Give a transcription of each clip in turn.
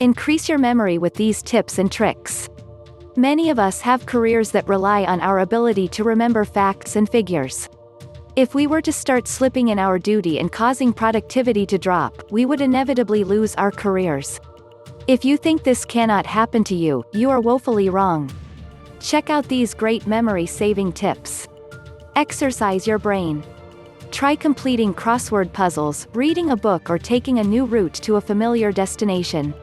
Increase your memory with these tips and tricks. Many of us have careers that rely on our ability to remember facts and figures. If we were to start slipping in our duty and causing productivity to drop, we would inevitably lose our careers. If you think this cannot happen to you, you are woefully wrong. Check out these great memory-saving tips. Exercise your brain. Try completing crossword puzzles, reading a book, or taking a new route to a familiar destination.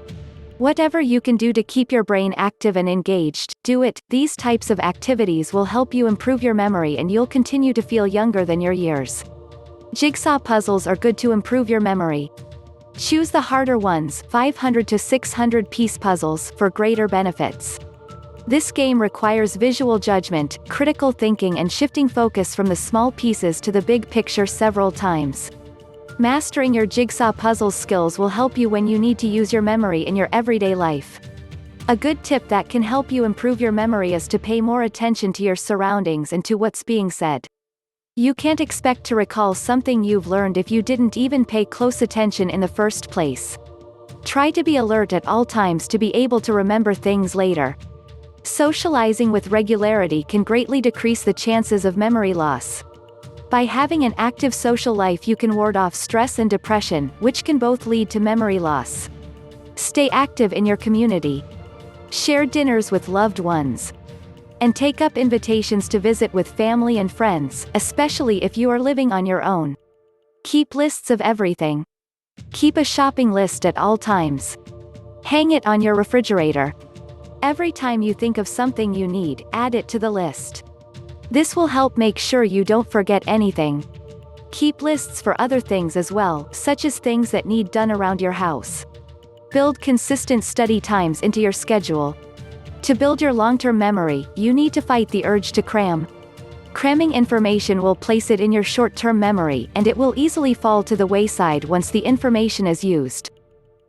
Whatever you can do to keep your brain active and engaged, do it. These types of activities will help you improve your memory and you'll continue to feel younger than your years. Jigsaw puzzles are good to improve your memory. Choose the harder ones, 500 to 600 piece puzzles, for greater benefits. This game requires visual judgment, critical thinking, and shifting focus from the small pieces to the big picture several times. Mastering your jigsaw puzzle skills will help you when you need to use your memory in your everyday life. A good tip that can help you improve your memory is to pay more attention to your surroundings and to what's being said. You can't expect to recall something you've learned if you didn't even pay close attention in the first place. Try to be alert at all times to be able to remember things later. Socializing with regularity can greatly decrease the chances of memory loss. By having an active social life, you can ward off stress and depression, which can both lead to memory loss. Stay active in your community. Share dinners with loved ones. And take up invitations to visit with family and friends, especially if you are living on your own. Keep lists of everything. Keep a shopping list at all times. Hang it on your refrigerator. Every time you think of something you need, add it to the list. This will help make sure you don't forget anything. Keep lists for other things as well, such as things that need done around your house. Build consistent study times into your schedule. To build your long-term memory, you need to fight the urge to cram. Cramming information will place it in your short-term memory, and it will easily fall to the wayside once the information is used.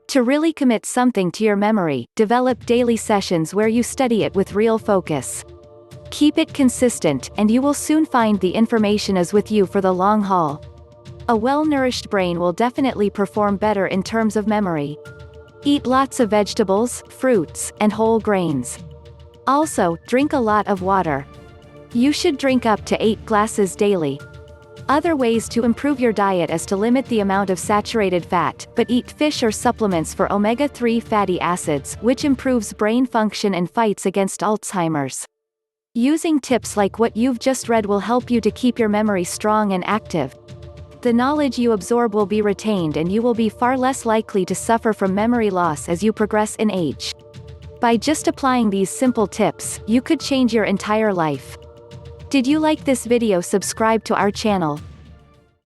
To really commit something to your memory, develop daily sessions where you study it with real focus. Keep it consistent, and you will soon find the information is with you for the long haul. A well-nourished brain will definitely perform better in terms of memory. Eat lots of vegetables, fruits, and whole grains. Also, drink a lot of water. You should drink up to 8 glasses daily. Other ways to improve your diet is to limit the amount of saturated fat, but eat fish or supplements for omega-3 fatty acids, which improves brain function and fights against Alzheimer's. Using tips like what you've just read will help you to keep your memory strong and active. The knowledge you absorb will be retained, and you will be far less likely to suffer from memory loss as you progress in age. By just applying these simple tips, you could change your entire life. Did you like this video? Subscribe to our channel.